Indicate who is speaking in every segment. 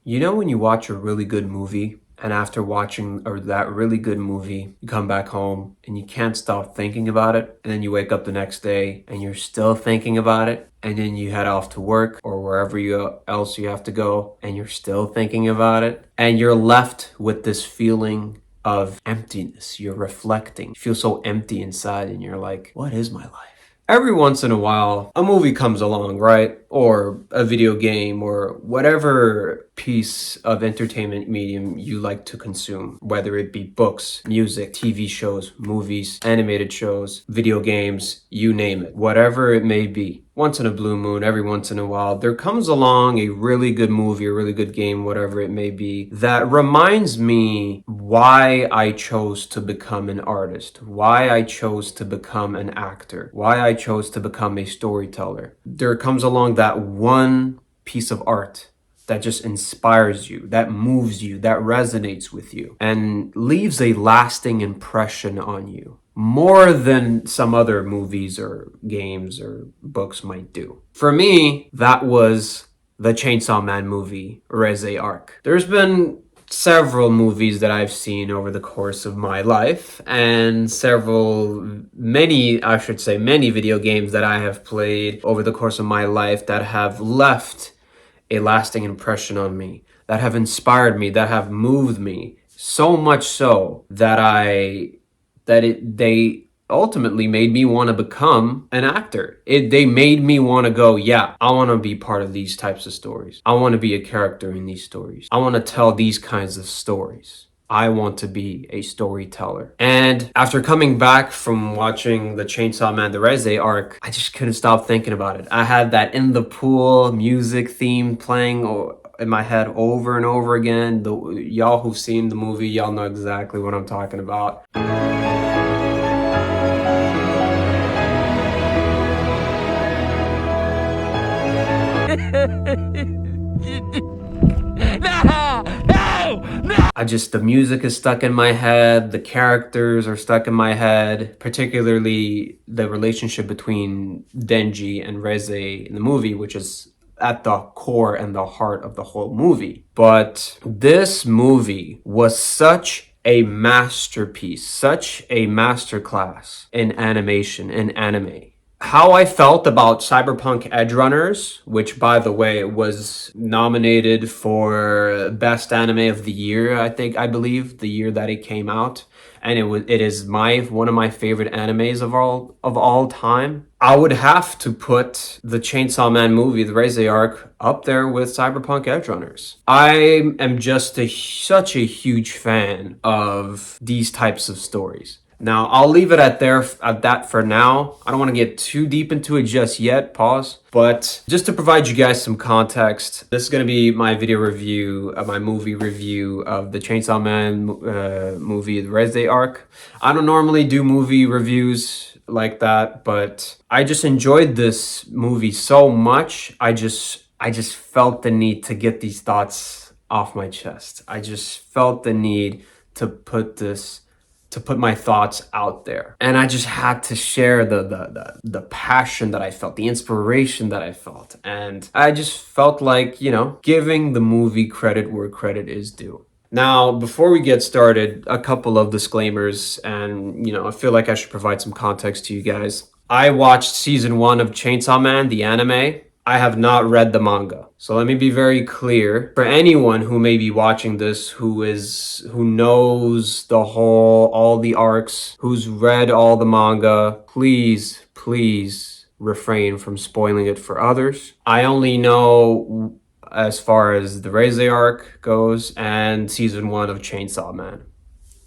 Speaker 1: You know when you watch a really good movie and after watching that really good movie, you come back home and you can't stop thinking about it, and then you wake up the next day and you're still thinking about it, and then you head off to work or wherever else you have to go and you're still thinking about it, and you're left with this feeling of emptiness. You're reflecting. You feel so empty inside and you're like, what is my life? Every once in a while, a movie comes along, right? Or a video game or whatever piece of entertainment medium you like to consume, whether it be books, music, TV shows, movies, animated shows, video games, you name it, whatever it may be. Once in a blue moon, every once in a while, there comes along a really good movie, a really good game, whatever it may be, that reminds me why I chose to become an artist, why I chose to become an actor, why I chose to become a storyteller. There comes along that one piece of art that just inspires you, that moves you, that resonates with you, and leaves a lasting impression on you, more than some other movies or games or books might do. For me, that was the Chainsaw Man movie, Reze Arc. There's been several movies that I've seen over the course of my life, and many video games that I have played over the course of my life that have left a lasting impression on me, that have inspired me, that have moved me, so much so that they ultimately made me want to become an actor. They made me want to go, yeah, I want to be part of these types of stories. I want to be a character in these stories. I want to tell these kinds of stories. I want to be a storyteller. And after coming back from watching the Chainsaw Man, the Reze arc, I just couldn't stop thinking about it. I had that in the pool music theme playing in my head over and over again. Y'all who've seen the movie, y'all know exactly what I'm talking about. The music is stuck in my head, the characters are stuck in my head, particularly the relationship between Denji and Reze in the movie, which is at the core and the heart of the whole movie. But this movie was such a masterpiece, such a masterclass in animation, in anime. How I felt about Cyberpunk Edgerunners, which by the way was nominated for Best Anime of the Year, I believe, the year that it came out, and it is one of my favorite animes of all time. I would have to put the Chainsaw Man movie, the Reze Arc, up there with Cyberpunk Edgerunners. I am just such a huge fan of these types of stories. Now, I'll leave it at that for now. I don't want to get too deep into it just yet, pause. But just to provide you guys some context, this is going to be my video review, my movie review of the Chainsaw Man movie, the Reze Arc. I don't normally do movie reviews like that, but I just enjoyed this movie so much. I just felt the need to get these thoughts off my chest. I just felt the need to put my thoughts out there. And I just had to share the passion that I felt, the inspiration that I felt. And I just felt like, giving the movie credit where credit is due. Now, before we get started, a couple of disclaimers, and, I feel like I should provide some context to you guys. I watched season 1 of Chainsaw Man, the anime. I have not read the manga. So let me be very clear. For anyone who may be watching this, who knows all the arcs, who's read all the manga, please refrain from spoiling it for others. I only know as far as the Reze arc goes and season 1 of Chainsaw Man.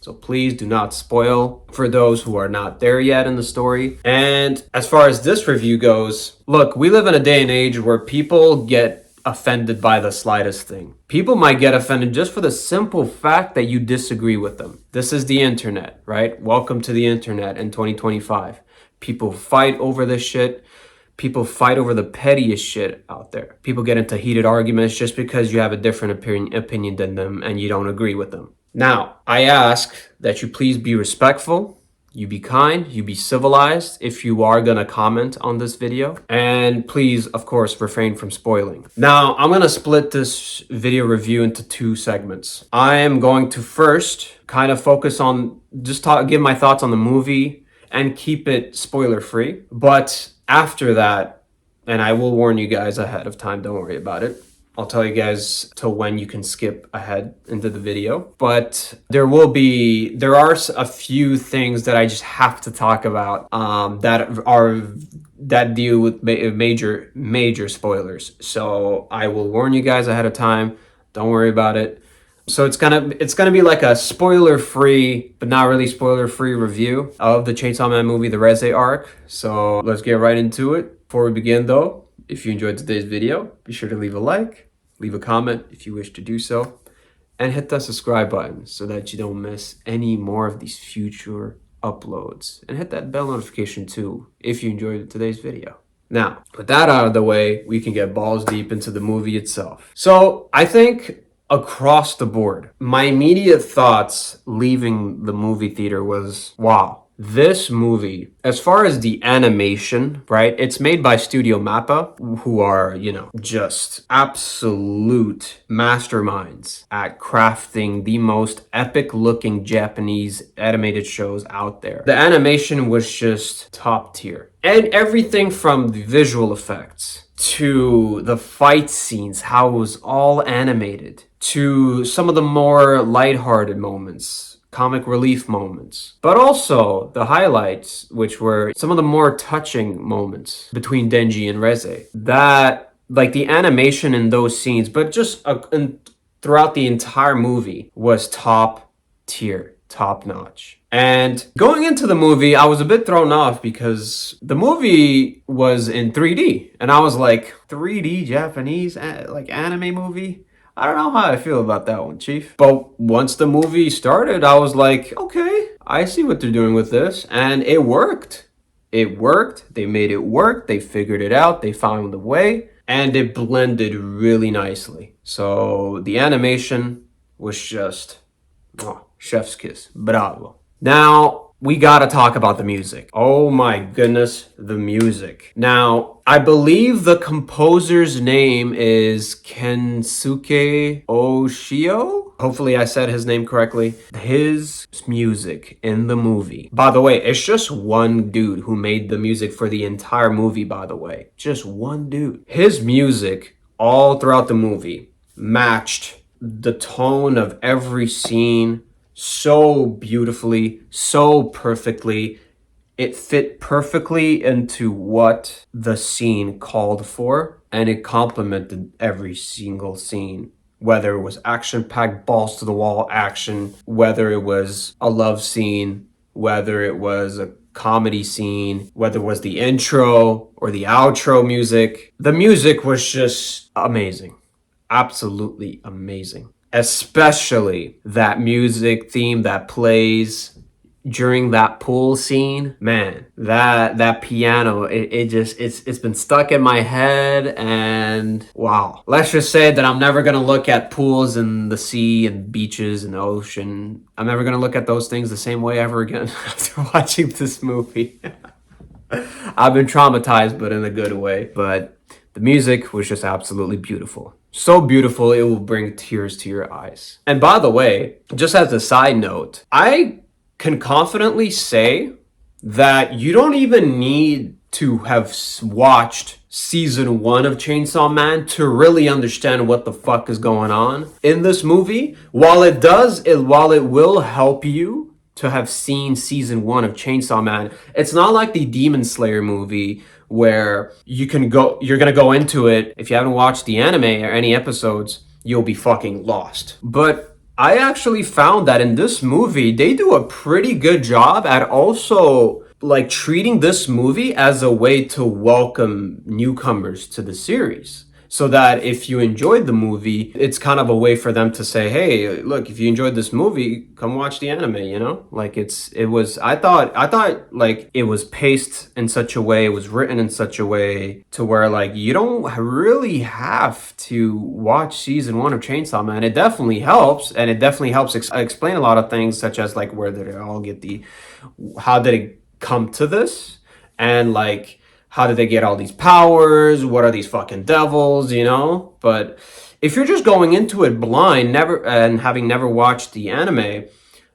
Speaker 1: So please do not spoil for those who are not there yet in the story. And as far as this review goes, look, we live in a day and age where people get offended by the slightest thing. People might get offended just for the simple fact that you disagree with them. This is the internet, right? Welcome to the internet in 2025. People fight over this shit. People fight over the pettiest shit out there. People get into heated arguments just because you have a different opinion than them and you don't agree with them. Now, I ask that you please be respectful, You be kind, you be civilized if you are gonna comment on this video. And please, of course, refrain from spoiling. Now, I'm gonna split this video review into 2 segments. I am going to first kind of focus on, give my thoughts on the movie and keep it spoiler free. But after that, and I will warn you guys ahead of time, don't worry about it, I'll tell you guys till when you can skip ahead into the video. But there are a few things that I just have to talk about that deal with major spoilers. So I will warn you guys ahead of time. Don't worry about it. So it's gonna be like a spoiler-free, but not really spoiler-free review of the Chainsaw Man movie, the Reze Arc. So let's get right into it. Before we begin though, if you enjoyed today's video, be sure to leave a like, leave a comment if you wish to do so, and hit that subscribe button so that you don't miss any more of these future uploads. And hit that bell notification too if you enjoyed today's video. Now, with that out of the way, we can get balls deep into the movie itself. So I think across the board, my immediate thoughts leaving the movie theater was, wow. This movie, as far as the animation, right? It's made by Studio MAPPA, who are, just absolute masterminds at crafting the most epic looking Japanese animated shows out there. The animation was just top tier. And everything from the visual effects to the fight scenes, how it was all animated, to some of the more lighthearted moments, comic relief moments, but also the highlights, which were some of the more touching moments between Denji and Reze. That, like the animation in those scenes, but just throughout the entire movie was top tier, top notch. And going into the movie, I was a bit thrown off because the movie was in 3D. And I was like, 3D Japanese, like anime movie? I don't know how I feel about that one, Chief. But once the movie started, I was like, okay, I see what they're doing with this. And it worked. It worked. They made it work. They figured it out. They found the way. And it blended really nicely. So the animation was just, chef's kiss. Bravo. Now, we gotta talk about the music. Oh my goodness, the music. Now, I believe the composer's name is Kensuke Oshio? Hopefully I said his name correctly. His music in the movie. By the way, it's just one dude who made the music for the entire movie, by the way. Just one dude. His music, all throughout the movie, matched the tone of every scene so beautifully, so perfectly. It fit perfectly into what the scene called for, and it complemented every single scene. Whether it was action-packed, balls to the wall action, whether it was a love scene, whether it was a comedy scene, whether it was the intro or the outro music. The music was just amazing. Absolutely amazing. Especially that music theme that plays during that pool scene. Man, that piano, it's been stuck in my head, and wow. Let's just say that I'm never gonna look at pools and the sea and beaches and the ocean. I'm never gonna look at those things the same way ever again after watching this movie. I've been traumatized, but in a good way. But the music was just absolutely beautiful. So beautiful, it will bring tears to your eyes. And by the way, just as a side note, I can confidently say that you don't even need to have watched season 1 of Chainsaw Man to really understand what the fuck is going on in this movie. While it will help you to have seen season 1 of Chainsaw Man, it's not like the Demon Slayer movie where you're gonna go into it. If you haven't watched the anime or any episodes, you'll be fucking lost. But I actually found that in this movie, they do a pretty good job at also like treating this movie as a way to welcome newcomers to the series. so that if you enjoyed the movie, it's kind of a way for them to say, hey, look, if you enjoyed this movie, come watch the anime, you know? Like I thought like it was paced in such a way, it was written in such a way to where like you don't really have to watch season 1 of Chainsaw Man. It definitely helps, and it definitely helps explain a lot of things, such as like where did it all get how did it come to this, and like how did they get all these powers? What are these fucking devils, you know? But if you're just going into it blind, never and having never watched the anime,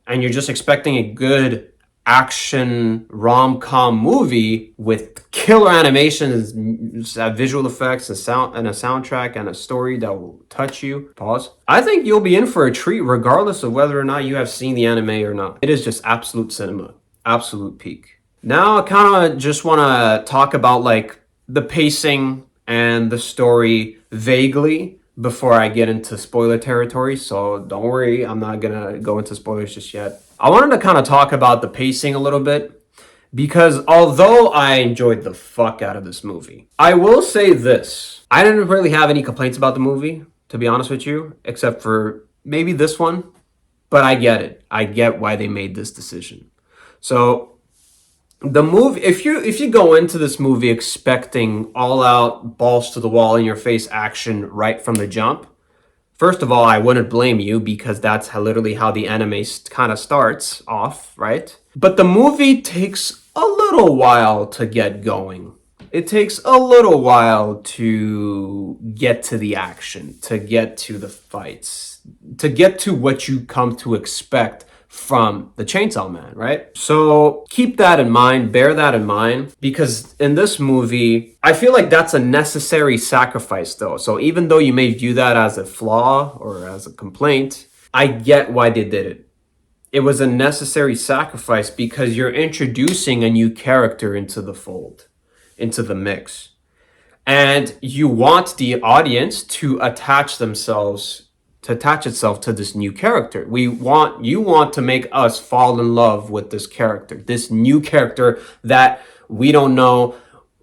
Speaker 1: and you're just expecting a good action rom-com movie with killer animations, visual effects, and a soundtrack and a story that will touch you, pause, I think you'll be in for a treat regardless of whether or not you have seen the anime or not. It is just absolute cinema, absolute peak. Now I kind of just want to talk about like the pacing and the story vaguely before I get into spoiler territory. So don't worry, I'm not going to go into spoilers just yet. I wanted to kind of talk about the pacing a little bit because although I enjoyed the fuck out of this movie, I will say this. I didn't really have any complaints about the movie, to be honest with you, except for maybe this one. But I get it. I get why they made this decision. So the movie, if you go into this movie expecting all out balls to the wall in your face action right from the jump, first of all, I wouldn't blame you because that's literally how the anime kind of starts off, right? But the movie takes a little while to get going. It takes a little while to get to the action, to get to the fights, to get to what you come to expect from the Chainsaw Man, right? So keep that in mind, bear that in mind, because in this movie, I feel like that's a necessary sacrifice though. So even though you may view that as a flaw or as a complaint, I get why they did it. It was a necessary sacrifice because you're introducing a new character into the fold, into the mix. And you want the audience to attach itself to this new character. You want to make us fall in love with this character, this new character that we don't know,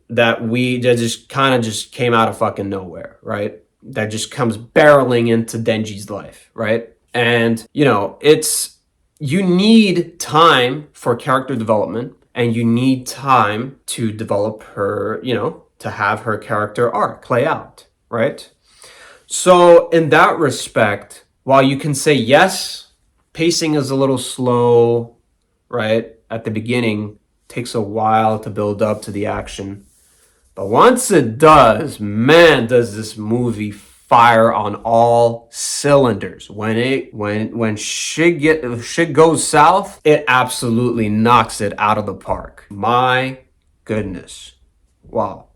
Speaker 1: that just kind of just came out of fucking nowhere, right? That just comes barreling into Denji's life, right? And you need time for character development, and you need time to develop her, to have her character arc play out, right? So in that respect, while you can say, yes, pacing is a little slow, right? At the beginning, takes a while to build up to the action. But once it does, man, does this movie fire on all cylinders. When shit goes south, it absolutely knocks it out of the park. My goodness. Wow.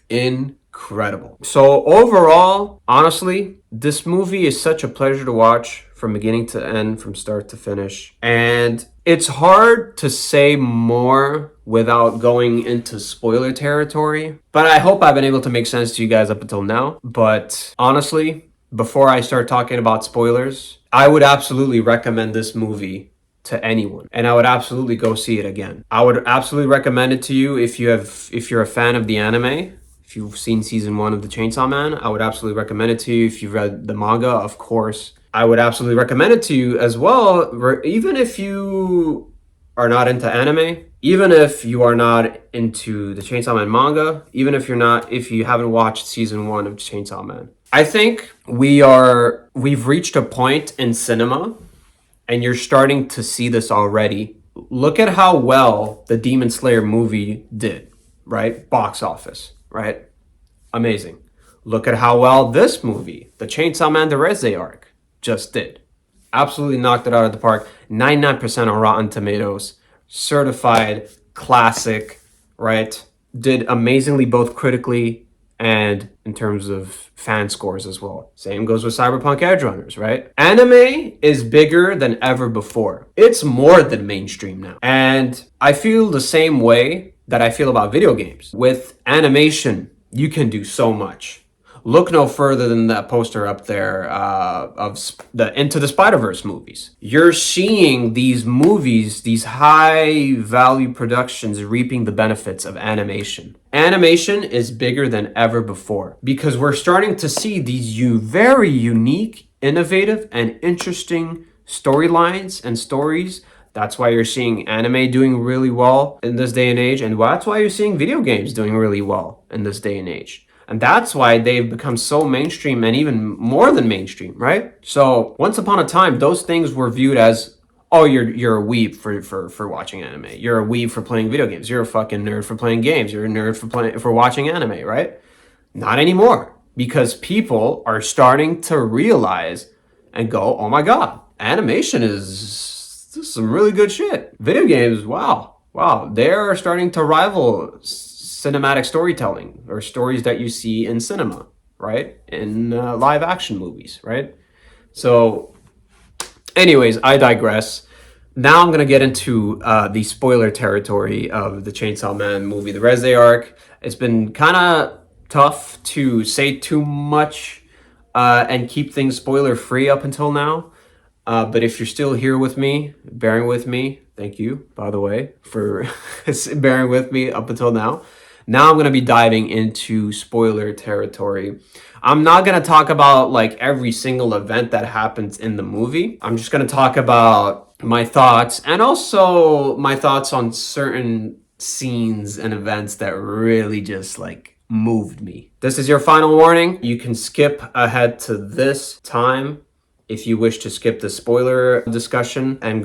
Speaker 1: Incredible. So overall, honestly, this movie is such a pleasure to watch from beginning to end, from start to finish. And it's hard to say more without going into spoiler territory, but I hope I've been able to make sense to you guys up until now. But honestly, before I start talking about spoilers, I would absolutely recommend this movie to anyone, and I would absolutely go see it again. I would absolutely recommend it to you if you're a fan of the anime. If you've seen season 1 of the Chainsaw Man, I would absolutely recommend it to you. If you've read the manga, of course, I would absolutely recommend it to you as well. Even if you are not into anime, even if you are not into the Chainsaw Man manga, even if you haven't watched season 1 of Chainsaw Man. I think we've reached a point in cinema, and you're starting to see this already. Look at how well the Demon Slayer movie did, right? Box office, right? Amazing. Look at how well this movie, the Chainsaw Man, the Reze Arc, just did. Absolutely knocked it out of the park. 99% on Rotten Tomatoes. Certified classic, right? Did amazingly both critically and in terms of fan scores as well. Same goes with Cyberpunk Edgerunners, right? Anime is bigger than ever before. It's more than mainstream now. And I feel the same way that I feel about video games. With animation, you can do so much. look no further than that poster up there of the Into the Spider-Verse movies. You're seeing these movies, these high value productions reaping the benefits of animation. Animation is bigger than ever before because we're starting to see these very unique, innovative, and interesting storylines and stories. That's why you're seeing anime doing really well in this day and age, and that's why you're seeing video games doing really well in this day and age. And that's why they've become so mainstream and even more than mainstream, right? So once upon a time, those things were viewed as, oh, you're a weeb for watching anime. You're a weeb for playing video games. You're a fucking nerd for playing games. You're a nerd for watching anime, right? Not anymore, because people are starting to realize and go, oh my god, animation is some really good shit. Video games, wow, they're starting to rival cinematic storytelling or stories that you see in cinema, right? In live action movies, right? So anyways, I digress. Now I'm going to get into the spoiler territory of the Chainsaw Man movie, the Reze Arc. It's been kind of tough to say too much and keep things spoiler free up until now. But if you're still here with me, bearing with me, thank you, by the way, for bearing with me up until now. Now I'm going to be diving into spoiler territory. I'm not going to talk about like every single event that happens in the movie. I'm just going to talk about my thoughts and also my thoughts on certain scenes and events that really just like moved me. This is your final warning. You can skip ahead to this time if you wish to skip the spoiler discussion and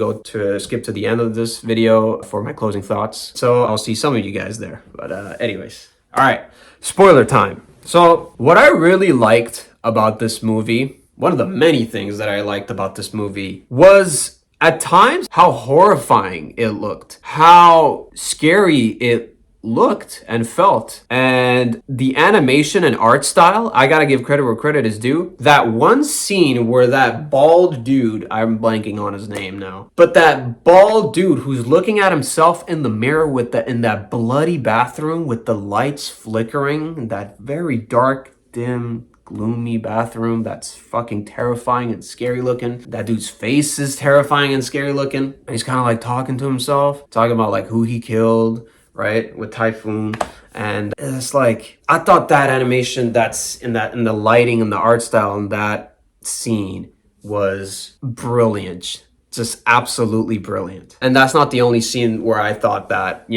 Speaker 1: skip to the end of this video for my closing thoughts. So I'll see some of you guys there. But anyways, all right, spoiler time. So what I really liked about this movie, one of the many things that I liked about this movie was at times how horrifying it looked, how scary it looked and felt, and the animation and art style. I gotta give credit where credit is due. That one scene where that bald dude, I'm blanking on his name now, but that bald dude who's looking at himself in the mirror in that bloody bathroom with the lights flickering, that very dark, dim, gloomy bathroom that's fucking terrifying and scary looking. That dude's face is terrifying and scary looking. And he's kind of like talking to himself, talking about like who he killed, right, with Typhoon. And it's like, I thought that animation that's in the lighting and the art style in that scene was brilliant, just absolutely brilliant. And that's not the only scene where I thought that,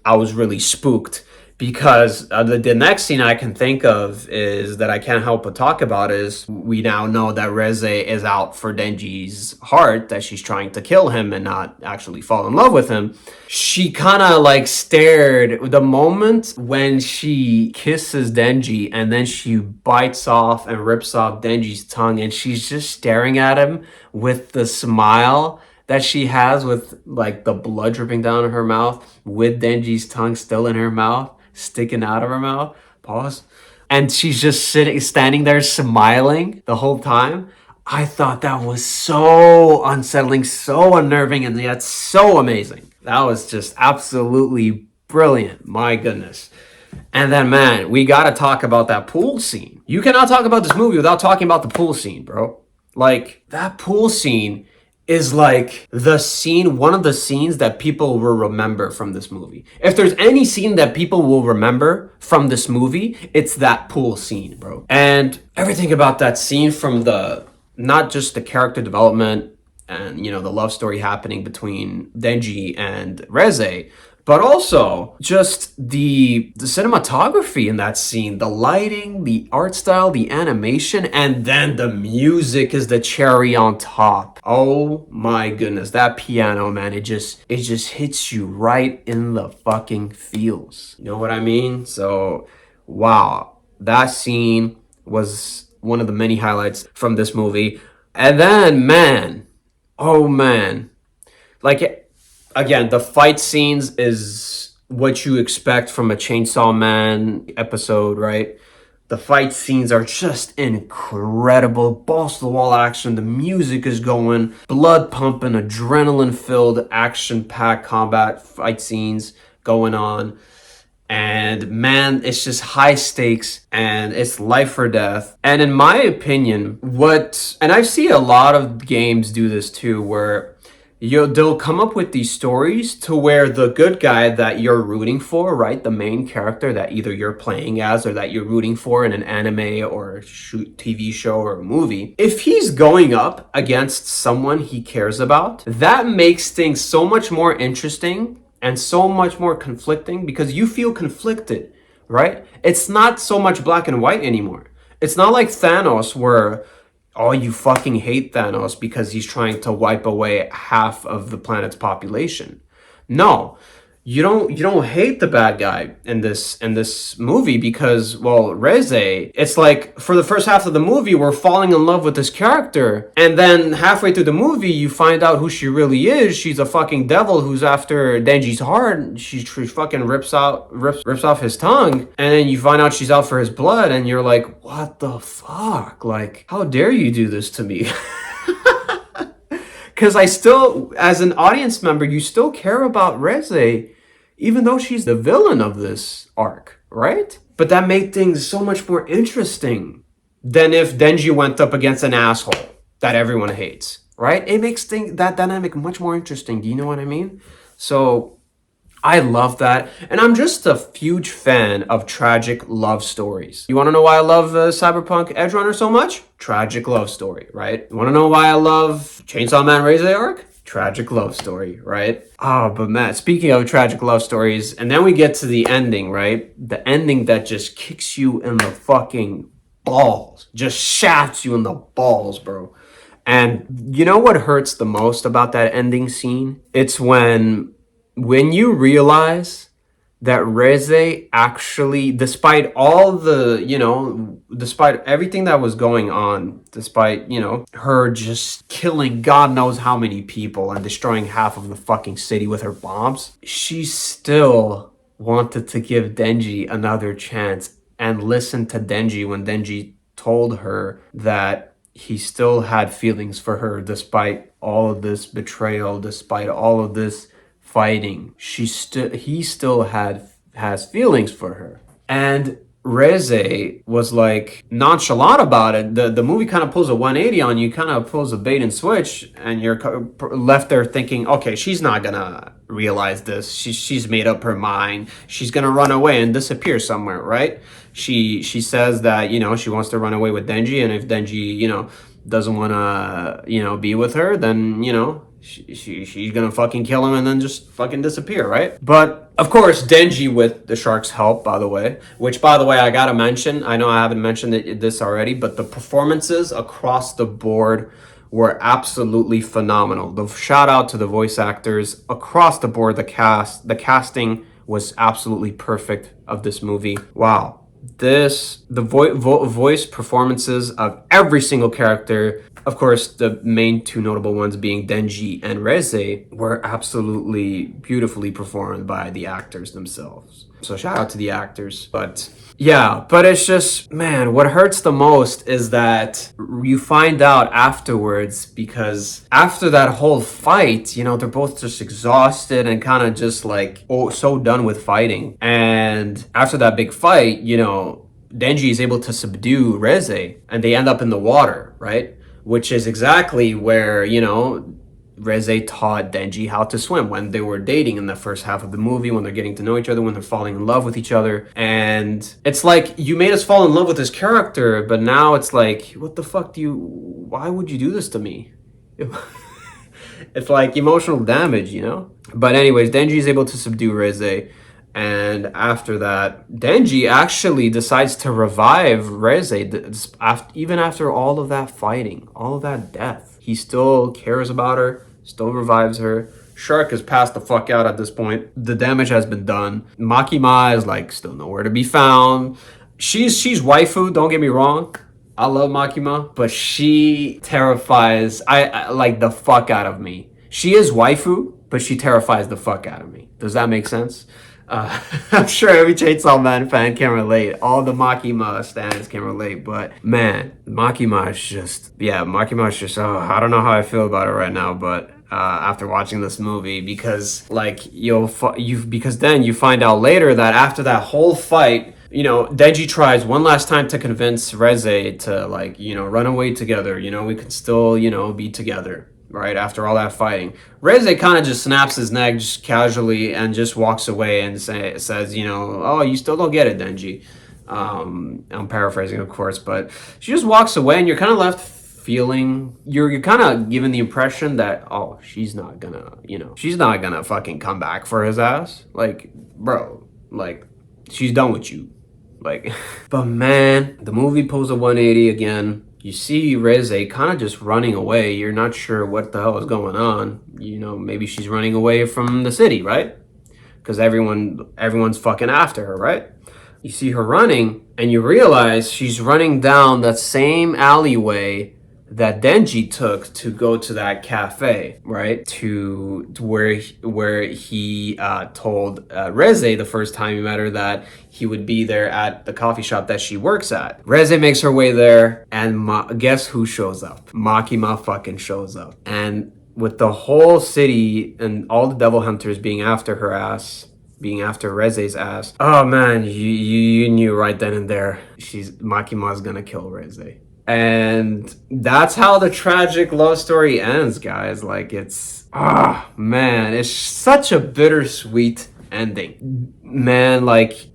Speaker 1: I was really spooked, because the next scene I can think of is that I can't help but talk about is we now know that Reze is out for Denji's heart, that she's trying to kill him and not actually fall in love with him. She kind of like stared the moment when she kisses Denji and then she bites off and rips off Denji's tongue, and she's just staring at him with the smile that she has with like the blood dripping down her mouth with Denji's tongue still in her mouth, sticking out of her mouth. Pause. And she's just standing there smiling the whole time. I thought that was so unsettling, so unnerving, and yet so amazing. That was just absolutely brilliant. My goodness. And then, man, we got to talk about that pool scene. You cannot talk about this movie without talking about the pool scene, bro. Like, that pool scene is like one of the scenes that people will remember from this movie. If there's any scene that people will remember from this movie, it's that pool scene, bro. And everything about that scene, from not just the character development and, the love story happening between Denji and Reze, but also just the cinematography in that scene, the lighting, the art style, the animation, and then the music is the cherry on top. Oh my goodness, that piano, man, it just hits you right in the fucking feels. You know what I mean? So, wow, that scene was one of the many highlights from this movie. And then, man, oh man, like, again, the fight scenes is what you expect from a Chainsaw Man episode, right? The fight scenes are just incredible. Balls to the wall action. The music is going. Blood pumping, adrenaline filled, action packed combat fight scenes going on. And man, it's just high stakes and it's life or death. And in my opinion, and I see a lot of games do this too, where they'll come up with these stories to where the good guy that you're rooting for, right? The main character that either you're playing as or that you're rooting for in an anime or TV show or a movie, if he's going up against someone he cares about, that makes things so much more interesting and so much more conflicting because you feel conflicted, right? It's not so much black and white anymore. It's not like Thanos where, oh, you fucking hate Thanos because he's trying to wipe away half of the planet's population. No, you don't hate the bad guy in this movie because, well, Reze, it's like for the first half of the movie we're falling in love with this character, and then halfway through the movie you find out who she really is. She's a fucking devil who's after Denji's heart. She fucking rips off his tongue, and then you find out she's out for his blood, and you're like, what the fuck? Like, how dare you do this to me? Because I still, as an audience member, you still care about Reze, even though she's the villain of this arc, right? But that made things so much more interesting than if Denji went up against an asshole that everyone hates, right? It makes that dynamic much more interesting. Do you know what I mean? So I love that. And I'm just a huge fan of tragic love stories. You want to know why I love Cyberpunk Edge Runner so much? Tragic love story, right? You want to know why I love Chainsaw Man Reze Arc? Tragic love story, right? Oh, but Matt, speaking of tragic love stories, and then we get to the ending, right? The ending that just kicks you in the fucking balls. Just shafts you in the balls, bro. And you know what hurts the most about that ending scene? It's when you realize that Reze actually, despite all the, despite everything that was going on, despite, her just killing God knows how many people and destroying half of the fucking city with her bombs, she still wanted to give Denji another chance and listen to Denji when Denji told her that he still had feelings for her despite all of this betrayal, despite all of this fighting. He still has feelings for her. And Reze was like nonchalant about it. The movie kind of pulls a 180 on you, kind of pulls a bait and switch, and you're left there thinking, okay, she's not gonna realize this. She's made up her mind. She's gonna run away and disappear somewhere, right? She says that, she wants to run away with Denji, and if Denji, doesn't want to, be with her, then, she's gonna fucking kill him and then just fucking disappear, right? But of course, Denji, with the shark's help, by the way, I gotta mention, I know I haven't mentioned this already, but the performances across the board were absolutely phenomenal. The shout out to the voice actors across the board. The casting was absolutely perfect of this movie. Wow. The voice performances of every single character, of course the main two notable ones being Denji and Reze, were absolutely beautifully performed by the actors themselves. So shout out to the actors. But it's just, man, what hurts the most is that you find out afterwards, because after that whole fight, they're both just exhausted and kind of just like, so done with fighting. And after that big fight, Denji is able to subdue Reze and they end up in the water, right? Which is exactly where, Reze taught Denji how to swim when they were dating in the first half of the movie, when they're getting to know each other, when they're falling in love with each other. And it's like, you made us fall in love with this character, but now it's like, what the fuck why would you do this to me? It's like emotional damage, But anyways, Denji is able to subdue Reze. And after that, Denji actually decides to revive Reze, even after all of that fighting, all of that death. He still cares about her, still revives her. Shark is passed the fuck out at this point. The damage has been done. Makima is like still nowhere to be found. She's waifu, don't get me wrong. I love Makima, but she terrifies I like the fuck out of me. She is waifu, but she terrifies the fuck out of me. Does that make sense? I'm sure every Chainsaw Man fan can relate. All the Makima stands can relate, but man, Makima is just, I don't know how I feel about it right now, but after watching this movie, because like because then you find out later that after that whole fight, Denji tries one last time to convince Reze to, like, run away together. We can still, be together, right? After all that fighting, Reze kind of just snaps his neck just casually and just walks away and says, oh, you still don't get it, Denji. I'm paraphrasing, of course, but she just walks away, and you're kind of left feeling, you're kind of given the impression that, oh, she's not gonna fucking come back for his ass. Like, bro, like, she's done with you. Like, but man, the movie pulls a 180 again. You see Reze kind of just running away. You're not sure what the hell is going on. Maybe she's running away from the city, right? Because everyone's fucking after her, right? You see her running, and you realize she's running down that same alleyway that Denji took to go to that cafe, right? To where he told Reze the first time he met her that he would be there at the coffee shop that she works at. Reze makes her way there, and guess who shows up? Makima fucking shows up. And with the whole city and all the devil hunters being after her ass, being after Reze's ass, oh man, you knew right then and there Makima's gonna kill Reze. And that's how the tragic love story ends, guys. Like, it's, man, it's such a bittersweet ending. Man, like,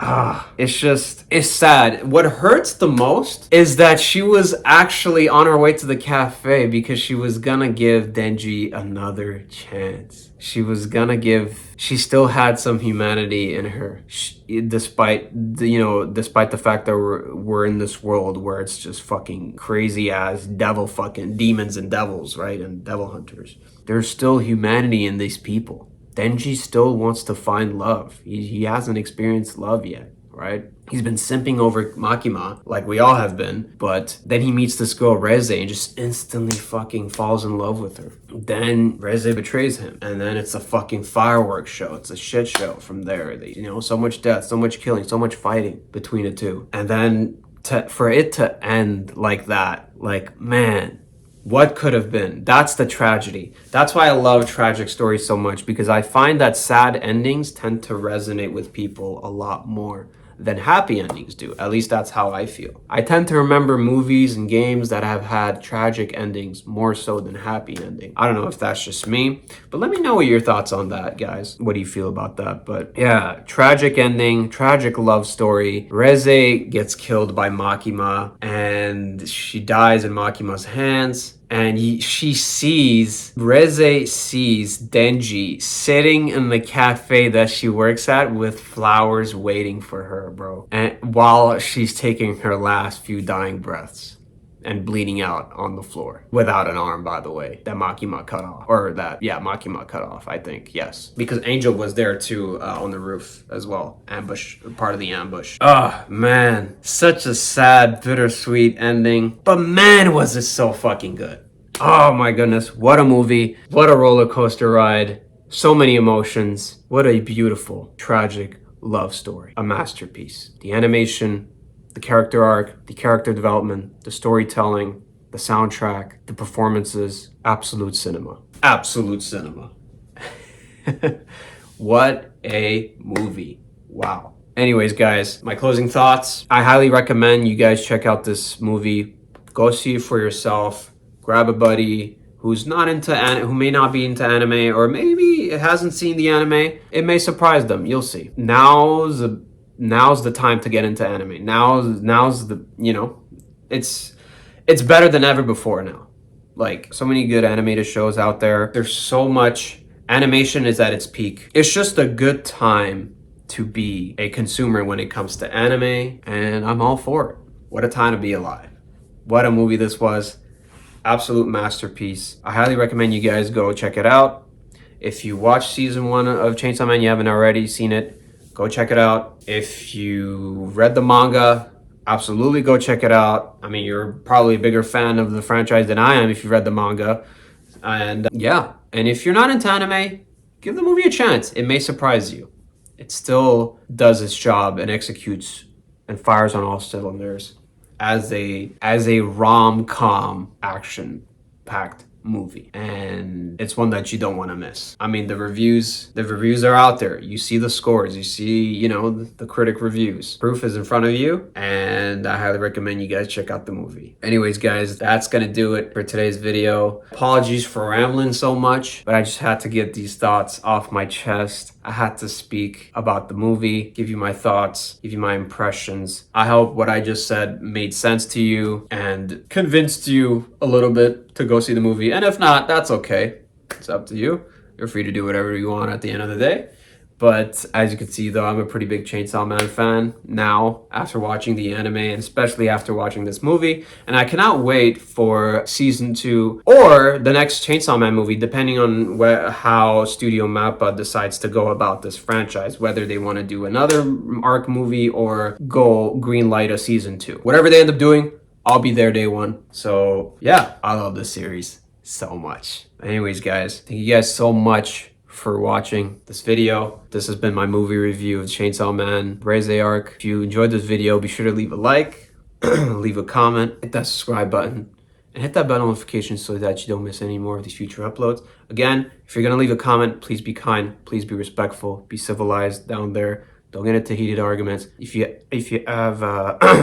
Speaker 1: it's sad. What hurts the most is that she was actually on her way to the cafe because she was gonna give Denji another chance. She still had some humanity in her, despite the fact that we're in this world where it's just fucking crazy ass devil fucking demons and devils, right? And devil hunters. There's still humanity in these people. Denji still wants to find love. He hasn't experienced love yet, right? He's been simping over Makima, like we all have been, but then he meets this girl, Reze, and just instantly fucking falls in love with her. Then Reze betrays him, and then it's a fucking fireworks show. It's a shit show from there. So much death, so much killing, so much fighting between the two. And then for it to end like that, like, man, what could have been? That's the tragedy. That's why I love tragic stories so much, because I find that sad endings tend to resonate with people a lot more than happy endings do. At least that's how I feel. I tend to remember movies and games that have had tragic endings more so than happy ending. I don't know if that's just me, but let me know what your thoughts on that, guys. What do you feel about that? But yeah, tragic ending, tragic love story. Reze gets killed by Makima, and she dies in Makima's hands. And Reze sees Denji sitting in the cafe that she works at with flowers waiting for her, bro. And while she's taking her last few dying breaths and bleeding out on the floor. Without an arm, by the way, that Makima cut off. Makima cut off, I think, yes. Because Angel was there too, on the roof as well. Part of the ambush. Oh, man. Such a sad, bittersweet ending. But man, was it so fucking good. Oh my goodness, what a movie. What a roller coaster ride. So many emotions. What a beautiful, tragic love story. A masterpiece. The animation, the character arc, the character development, the storytelling, the soundtrack, the performances. Absolute cinema. Absolute cinema. What a movie. Wow. Anyways, guys, my closing thoughts. I highly recommend you guys check out this movie. Go see it for yourself. Grab a buddy who's not into who may not be into anime, or maybe hasn't seen the anime. It may surprise them. You'll see. Now's the time to get into anime. Now's the it's better than ever before now. Like, so many good animated shows out there. There's so much. Animation is at its peak. It's just a good time to be a consumer when it comes to anime, and I'm all for it. What a time to be alive. What a movie this was. Absolute masterpiece. I highly recommend you guys go check it out. If you watched season 1 of Chainsaw Man, you haven't already seen it, go check it out. If you read the manga, absolutely go check it out. I mean, you're probably a bigger fan of the franchise than I am if you read the manga. And yeah, and if you're not into anime, give the movie a chance. It may surprise you. It still does its job and executes and fires on all cylinders as a rom-com action-packed movie, and it's one that you don't want to miss. I mean, the reviews are out there. You see the scores, you see, you know, the critic reviews. Proof is in front of you, and I highly recommend you guys check out the movie. Anyways, guys, that's gonna do it for today's video. Apologies for rambling so much, but I just had to get these thoughts off my chest. I had to speak about the movie, give you my thoughts, give you my impressions. I hope what I just said made sense to you and convinced you a little bit to go see the movie. And if not, that's okay. It's up to you. You're free to do whatever you want at the end of the day. But as you can see, though, I'm a pretty big Chainsaw Man fan now after watching the anime, and especially after watching this movie. And I cannot wait for season 2 or the next Chainsaw Man movie, depending on how Studio MAPPA decides to go about this franchise, whether they want to do another arc movie or go greenlight a season 2. Whatever they end up doing, I'll be there day one. So yeah, I love this series so much. Anyways, guys, thank you guys so much for watching this video. This has been my movie review of Chainsaw Man Reze Arc. If you enjoyed this video, be sure to leave a like, leave a comment, hit that subscribe button, and hit that bell notification so that you don't miss any more of these future uploads. Again, if you're gonna leave a comment, please be kind, please be respectful, be civilized down there. Don't get into heated arguments. If you have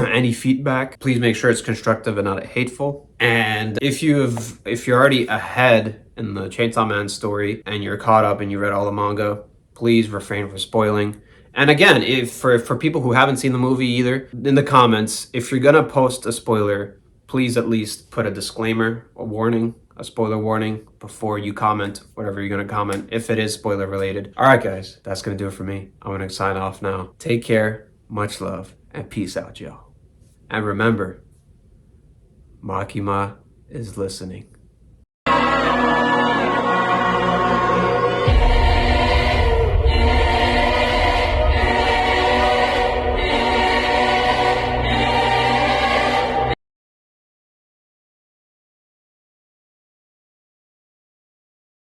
Speaker 1: any feedback, please make sure it's constructive and not hateful. And if you're already ahead in the Chainsaw Man story and you're caught up and you read all the manga, please refrain from spoiling. And again, if for people who haven't seen the movie either, in the comments, if you're gonna post a spoiler, please at least put a disclaimer, a warning, a spoiler warning before you comment whatever you're gonna comment, if it is spoiler related. All right, guys, that's gonna do it for me. I'm gonna sign off now. Take care, much love, and peace out, y'all. And remember, Makima is listening.